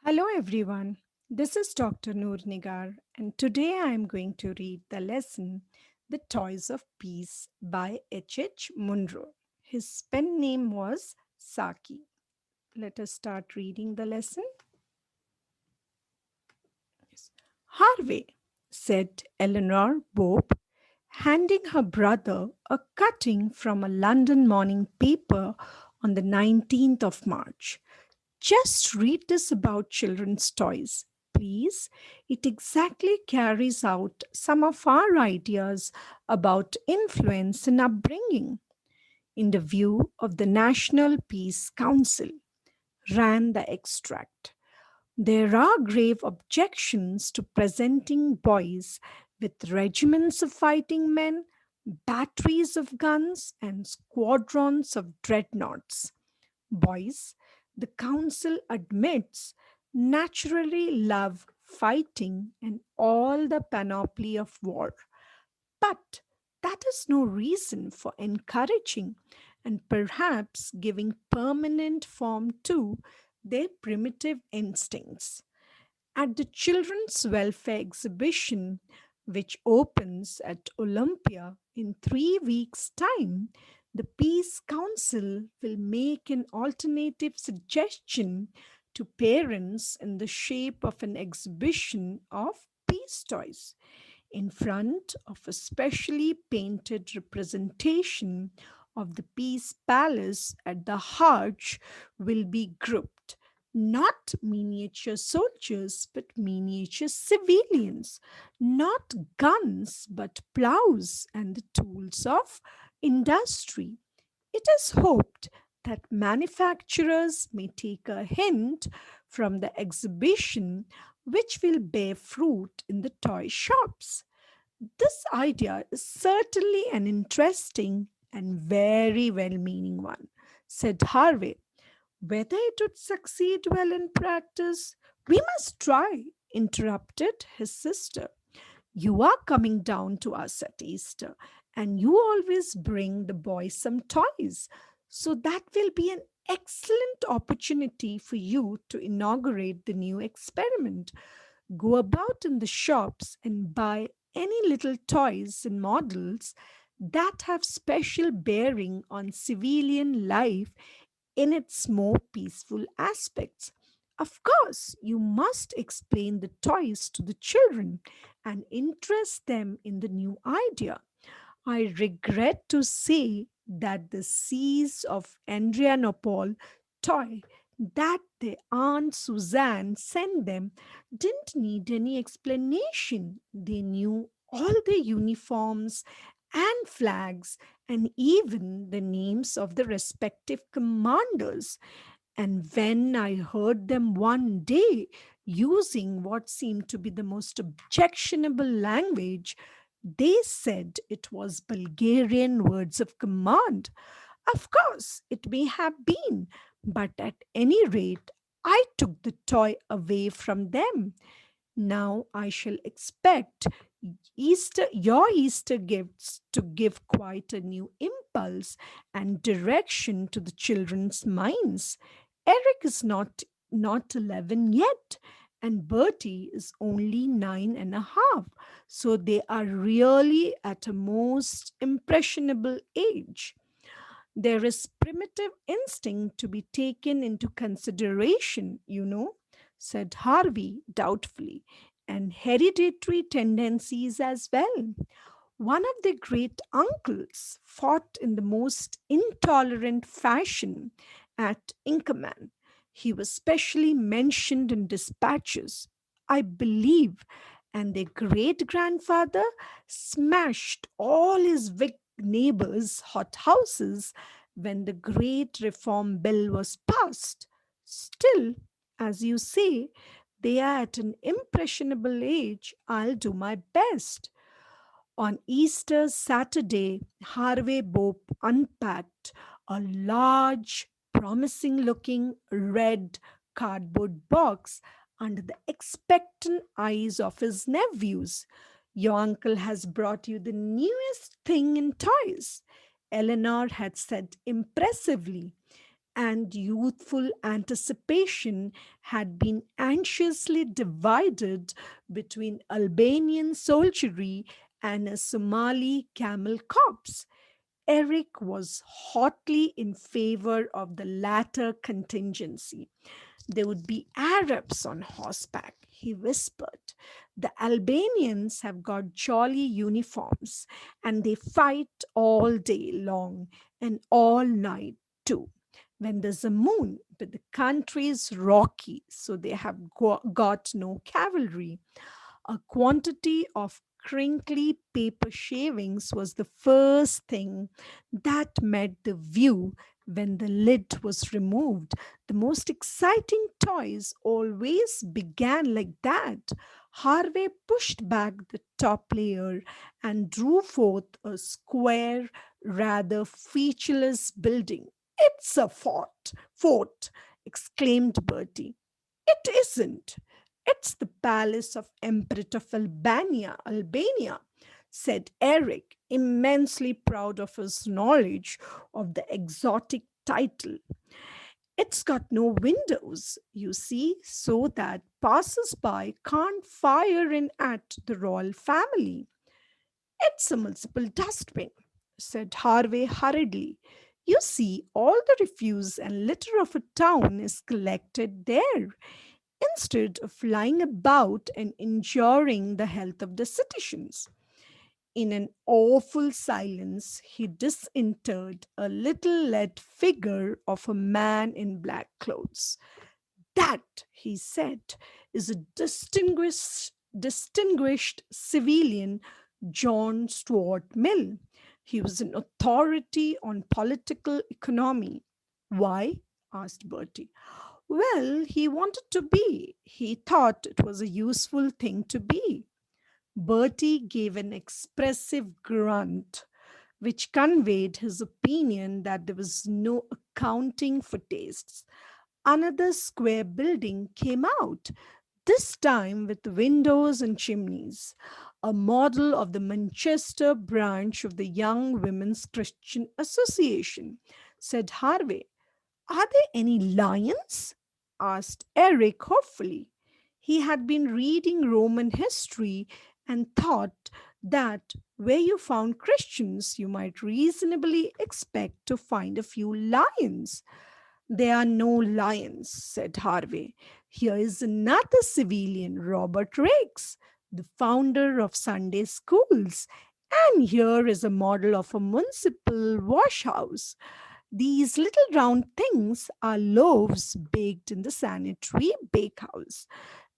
Hello everyone, this is Dr. Noor Nigar, and today I am going to read the lesson The Toys of Peace by H. Munro. His pen name was Saki. Let us start reading the lesson. Yes. Harvey, said Eleanor Bope, handing her brother a cutting from a London morning paper on the 19th of March. Just read this about children's toys, please. It exactly carries out some of our ideas about influence in upbringing. In the view of the National Peace Council, ran the extract. There are grave objections to presenting boys with regiments of fighting men, batteries of guns, and squadrons of dreadnoughts. Boys, the council admits, naturally love fighting and all the panoply of war. But that is no reason for encouraging and perhaps giving permanent form to their primitive instincts. At the Children's Welfare Exhibition, which opens at Olympia in 3 weeks' time, the Peace Council will make an alternative suggestion to parents in the shape of an exhibition of peace toys. In front of a specially painted representation of the Peace Palace at the Hajj will be grouped not miniature soldiers, but miniature civilians, not guns, but plows and the tools of industry. It is hoped that manufacturers may take a hint from the exhibition, which will bear fruit in the toy shops. This idea is certainly an interesting and very well meaning one, said Harvey. Whether it would succeed well in practice, we must try, interrupted his sister. You are coming down to us at Easter, and you always bring the boys some toys. So that will be an excellent opportunity for you to inaugurate the new experiment. Go about in the shops and buy any little toys and models that have special bearing on civilian life in its more peaceful aspects. Of course, you must explain the toys to the children and interest them in the new idea. I regret to say that the seas of Adrianople toy that their Aunt Suzanne sent them didn't need any explanation. They knew all the uniforms and flags and even the names of the respective commanders. And when I heard them one day using what seemed to be the most objectionable language, they said it was Bulgarian words of command. Of course, it may have been, but at any rate, I took the toy away from them. Now I shall expect your Easter gifts to give quite a new impulse and direction to the children's minds. Eric is not 11 yet, and Bertie is only 9.5. So they are really at a most impressionable age. There is primitive instinct to be taken into consideration, said Harvey doubtfully, and hereditary tendencies as well. One of their great uncles fought in the most intolerant fashion at Inkerman. He was specially mentioned in dispatches, I believe, and their great grandfather smashed all his Whig neighbors' hothouses when the Great Reform Bill was passed. Still, as you say, they are at an impressionable age. I'll do my best. On Easter Saturday, Harvey Bope unpacked a large, promising looking red cardboard box under the expectant eyes of his nephews. Your uncle has brought you the newest thing in toys, Eleanor had said impressively, and youthful anticipation had been anxiously divided between Albanian soldiery and a Somali camel corps. Eric was hotly in favor of the latter contingency. There would be Arabs on horseback, he whispered. The Albanians have got jolly uniforms and they fight all day long and all night too. When there's a moon, but the country is rocky, so they have got no cavalry. A quantity of crinkly paper shavings was the first thing that met the view when the lid was removed. The most exciting toys always began like that. Harvey pushed back the top layer and drew forth a square, rather featureless building. It's a fort, exclaimed Bertie. It isn't. It's the palace of Emperor of Albania, said Eric, immensely proud of his knowledge of the exotic title. It's got no windows, you see, so that passers-by can't fire in at the royal family. It's a municipal dustbin, said Harvey hurriedly. You see, all the refuse and litter of a town is collected there instead of lying about and injuring the health of the citizens. In an awful silence, he disinterred a little lead figure of a man in black clothes. That, he said, is a distinguished civilian, John Stuart Mill. He was an authority on political economy. Why? Asked Bertie. Well, he wanted to be. He thought it was a useful thing to be. Bertie gave an expressive grunt, which conveyed his opinion that there was no accounting for tastes. Another square building came out, this time with windows and chimneys, a model of the Manchester branch of the Young Women's Christian Association, said Harvey. Are there any lions? Asked Eric hopefully. He had been reading Roman history and thought that where you found Christians, you might reasonably expect to find a few lions. There are no lions, said Harvey. Here is another civilian, Robert Rakes, the founder of Sunday schools. And here is a model of a municipal washhouse. These little round things are loaves baked in the sanitary bakehouse.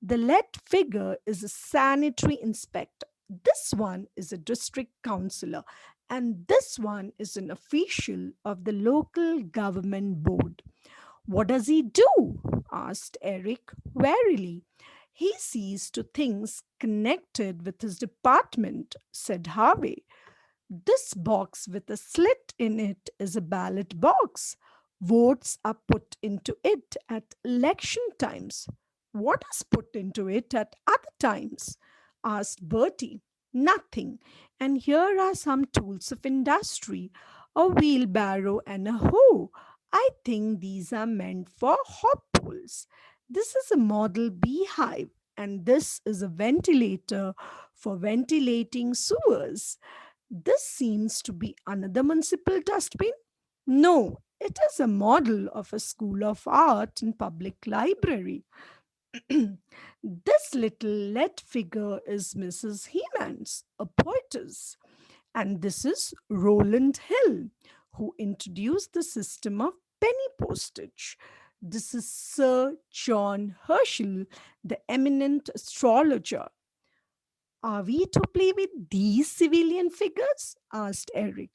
The lead figure is a sanitary inspector. This one is a district councillor. And this one is an official of the local government board. What does he do? Asked Eric warily. He sees to things connected with his department, said Harvey. This box with a slit in it is a ballot box. Votes are put into it at election times. What is put into it at other times? Asked Bertie. Nothing. And here are some tools of industry, a wheelbarrow and a hoe. I think these are meant for hop poles. This is a model beehive, and this is a ventilator for ventilating sewers. This seems to be another municipal dustbin. No, it is a model of a school of art and public library. This little lead figure is Mrs. Hemans, a poetess, and this is Roland Hill, who introduced the system of penny postage. This is Sir John Herschel, the eminent astrologer. Are we to play with these civilian figures? Asked Eric.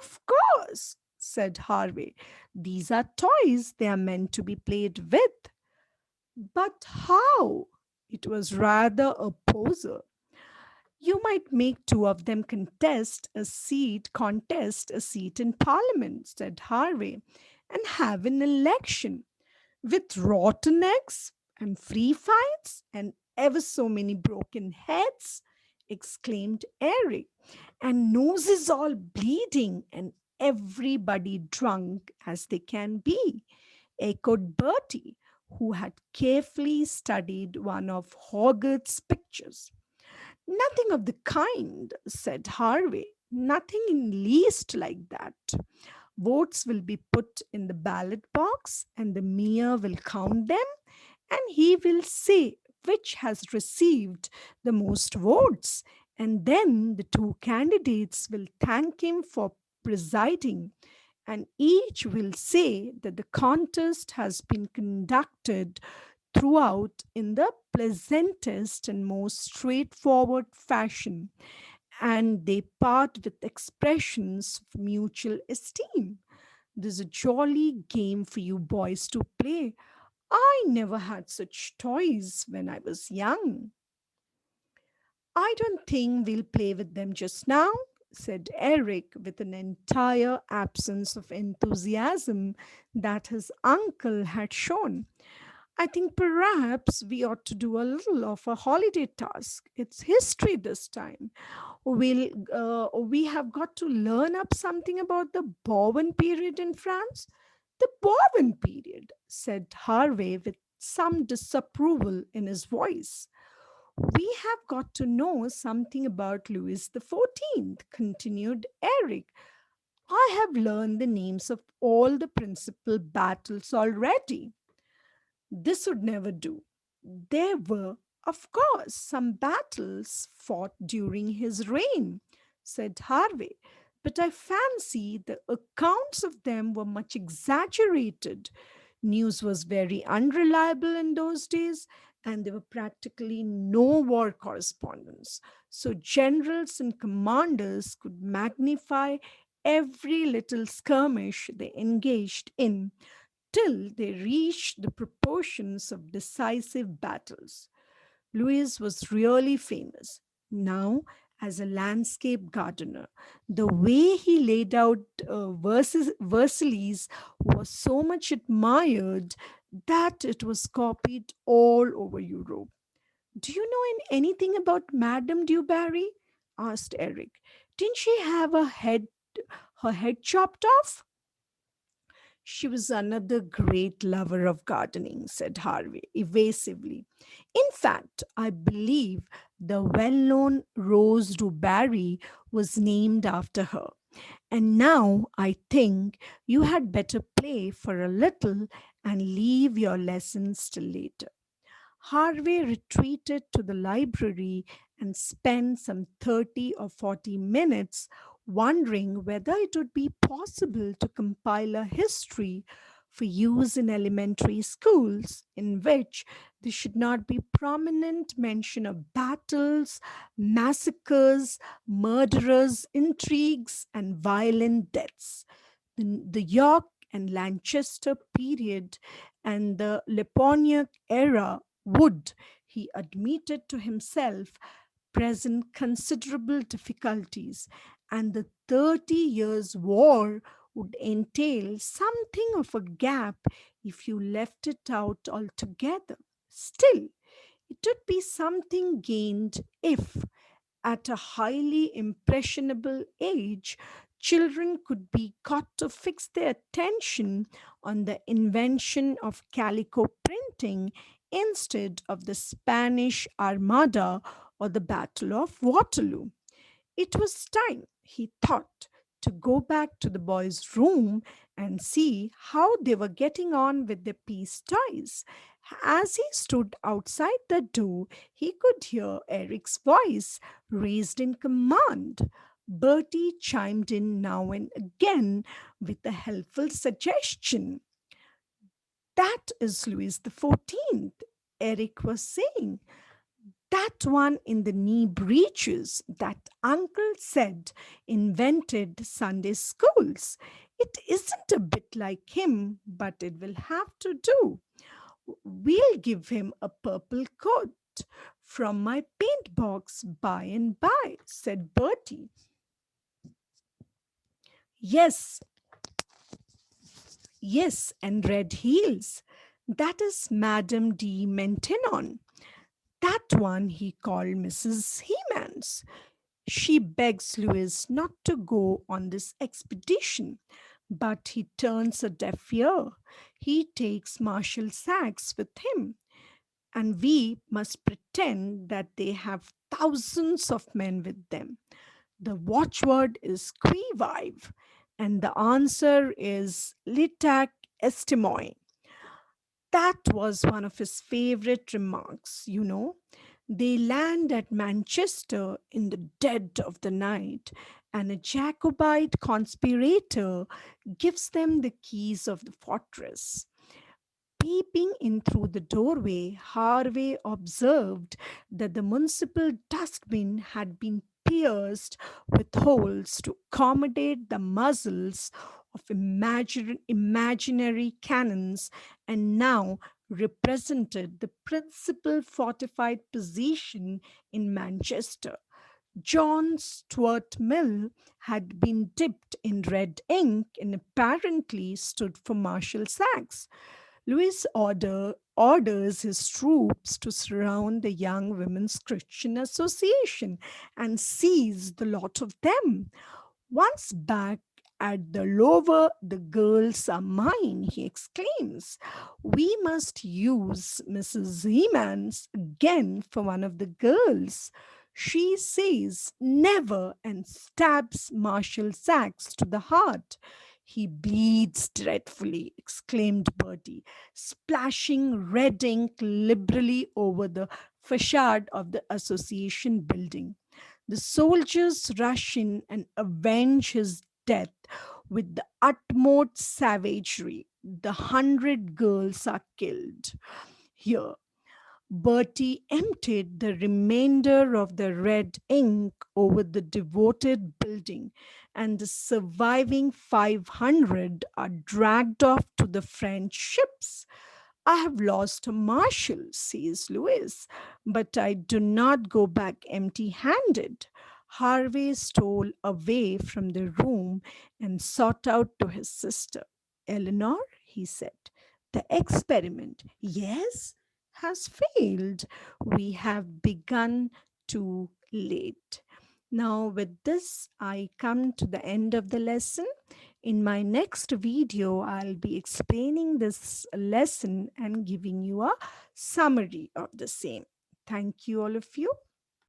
Of course, said Harvey. These are toys. They are meant to be played with. But how? It was rather a poser. You might make two of them contest a seat in Parliament, said Harvey, and have an election with rotten eggs and free fights and ever so many broken heads, exclaimed Eric, and noses all bleeding and everybody drunk as they can be, echoed Bertie, who had carefully studied one of Hogarth's pictures. Nothing of the kind, said Harvey. Nothing in least like that. Votes will be put in the ballot box, and the mayor will count them, and he will say which has received the most votes. And then the two candidates will thank him for presiding, and each will say that the contest has been conducted throughout in the pleasantest and most straightforward fashion, and they part with expressions of mutual esteem. This is a jolly game for you boys to play. I never had such toys when I was young. I don't think we'll play with them just now, said Eric with an entire absence of enthusiasm that his uncle had shown. I think perhaps we ought to do a little of a holiday task. It's history this time. We have got to learn up something about the Bourbon period in France. The Bourbon period, said Harvey with some disapproval in his voice. We have got to know something about Louis the 14th, continued Eric. I have learned the names of all the principal battles already. This would never do. There were, of course, some battles fought during his reign, said Harvey, but I fancy the accounts of them were much exaggerated. News was very unreliable in those days, and there were practically no war correspondents. So generals and commanders could magnify every little skirmish they engaged in till they reached the proportions of decisive battles. Louis was really famous. Now, as a landscape gardener, the way he laid out Versailles was so much admired that it was copied all over Europe. Do you know anything about Madame du Barry? Asked Eric. Didn't she have her head chopped off? She was another great lover of gardening, said Harvey evasively. In fact, I believe the well known Rose du Barry was named after her. And now I think you had better play for a little and leave your lessons till later. Harvey retreated to the library and spent some 30 or 40 minutes wondering whether it would be possible to compile a history for use in elementary schools in which there should not be prominent mention of battles, massacres, murderers, intrigues, and violent deaths. The York and Lancaster period and the Napoleonic era would, he admitted to himself, present considerable difficulties, and the 30 Years' War would entail something of a gap if you left it out altogether. Still, it would be something gained if, at a highly impressionable age, children could be got to fix their attention on the invention of calico printing instead of the Spanish Armada or the Battle of Waterloo. It was time, he thought, to go back to the boys' room and see how they were getting on with their peace toys. As he stood outside the door, he could hear Eric's voice raised in command. Bertie chimed in now and again with a helpful suggestion. That is Louis the 14th, Eric was saying. That one in the knee breeches that uncle said invented Sunday schools. It isn't a bit like him, but it will have to do. We'll give him a purple coat from my paint box by and by, said Bertie. Yes, yes, and red heels. That is Madame de Maintenon. That one he called Mrs. Hemans. She begs Louis not to go on this expedition, but he turns a deaf ear. He takes Marshal Saxe with him, and we must pretend that they have thousands of men with them. The watchword is qui vive, and the answer is litac estimoe. That was one of his favorite remarks. They land at Manchester in the dead of the night, and a Jacobite conspirator gives them the keys of the fortress. Peeping in through the doorway, Harvey observed that the municipal dustbin had been pierced with holes to accommodate the muzzles of imaginary cannons and now represented the principal fortified position in Manchester. John Stuart Mill had been dipped in red ink and apparently stood for Marshal Saxe. Louis orders his troops to surround the Young Women's Christian Association and seize the lot of them. Once back at the Lower, the girls are mine, he exclaims. We must use Mrs. Hemans again for one of the girls. She says never and stabs Marshal Saxe to the heart. He bleeds dreadfully, exclaimed Bertie, splashing red ink liberally over the facade of the association building. The soldiers rush in and avenge his death with the utmost savagery. The 100 girls are killed. Here, Bertie emptied the remainder of the red ink over the devoted building, and the surviving 500 are dragged off to the French ships. I have lost a marshal, says Louis, but I do not go back empty handed. Harvey stole away from the room and sought out to his sister. Eleanor, he said, the experiment, yes, has failed. We have begun too late. Now, with this, I come to the end of the lesson. In my next video, I'll be explaining this lesson and giving you a summary of the same. Thank you, all of you.